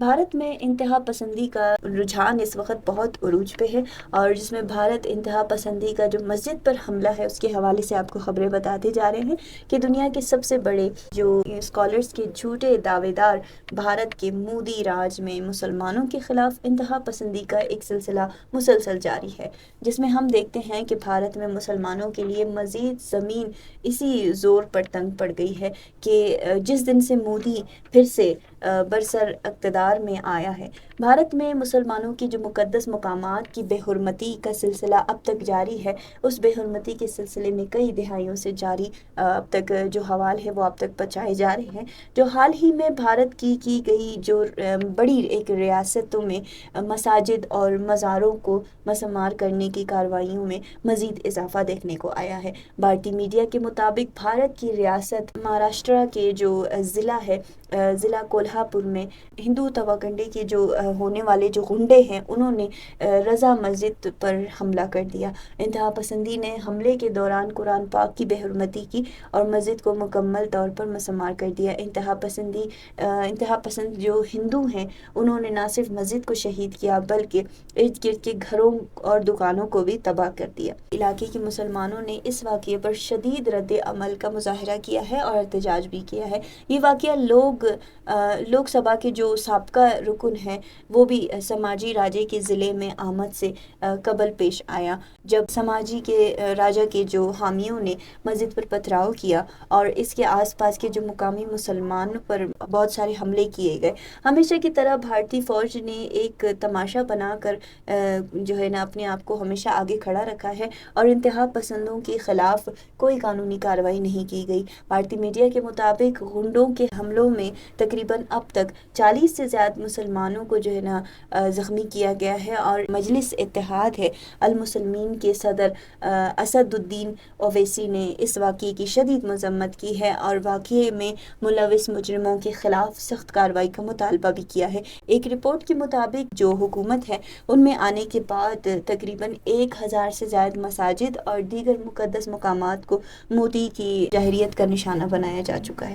भारत में इंतहा पसंदी का रुझान इस वक्त बहुत उरूज पे है और जिसमें भारत इंतहा पसंदी का जो मस्जिद पर हमला है उसके हवाले से आपको खबरें बताते जा रहे हैं कि दुनिया के सबसे बड़े जो स्कॉलर्स के झूठे दावेदार भारत के मोदी राज में मुसलमानों के खिलाफ इंतहा पसंदी का एक सिलसिला मुसलसल जारी है, जिसमें हम देखते हैं कि भारत में मुसलमानों के लिए मज़ीद ज़मीन इसी ज़ोर पर तंग पड़ गई है कि जिस दिन से मोदी फिर से बरसर इक़्तिदार में आया है, भारत में मुसलमानों की जो मुक़द्दस मकामात की बेहुरमती का सिलसिला अब तक जारी है। उस बेहुरमती के सिलसिले में कई दिहाइयों से जारी अब तक जो हवाल है वो अब तक पहुँचाए जा रहे हैं। जो हाल ही में भारत की गई जो बड़ी एक रियासतों में मसाजिद और मज़ारों को मसमार करने की कार्रवाइयों में मज़ीद इजाफा देखने को आया है। भारतीय मीडिया के मुताबिक भारत की रियासत महाराष्ट्र के जो ज़िला है, ज़िला कोल्हापुर में हिंदू तवाकंडे के जो होने वाले जो गुंडे हैं उन्होंने रज़ा मस्जिद पर हमला कर दिया। इंतहा पसंदी ने हमले के दौरान कुरान पाक की बेहुरमती की और मस्जिद को मुकम्मल तौर पर मसमार कर दिया। इंतहा पसंद जो हिंदू हैं उन्होंने न सिर्फ मस्जिद को शहीद किया बल्कि इर्द गिर्द के घरों और दुकानों को भी तबाह कर दिया। इलाके के मुसलमानों ने इस वाक़ये पर शदीद रद्द अमल का मुजाहरा किया है और एहतजाज भी किया है। ये वाक़या लोकसभा के जो साबका रुकन हैं वो भी समाजी राजे के ज़िले में आमद से कबल पेश आया, जब समाजी के राजा के जो हामियों ने मस्जिद पर पथराव किया और इसके आसपास के जो मुकामी मुसलमानों पर बहुत सारे हमले किए गए। हमेशा की तरह भारतीय फ़ौज ने एक तमाशा बनाकर जो है ना अपने आप को हमेशा आगे खड़ा रखा है और इंतहा पसंदों के ख़िलाफ़ कोई कानूनी कार्रवाई नहीं की गई। भारतीय मीडिया के मुताबिक गुंडों के हमलों में तकरीबन अब तक 40 से ज़्यादा मुसलमानों को जो है ना ज़ख्मी किया गया है और मजलिस इत्तेहाद है अल मुस्लिमीन के सदर असदुद्दीन ओवैसी ने इस वाक़ये की शदीद मज़म्मत की है और वाक़ये में मुलविस मुजरिमों के ख़िलाफ़ सख्त कार्रवाई का मुतालबा भी किया है। एक रिपोर्ट के मुताबिक जो हुकूमत है उनमें आने के बाद तकरीबन 1000 से ज़्यादा मसाजिद और दीगर मुक़द्दस मकामात को मोदी की जाहिरियत का निशाना बनाया जा चुका है।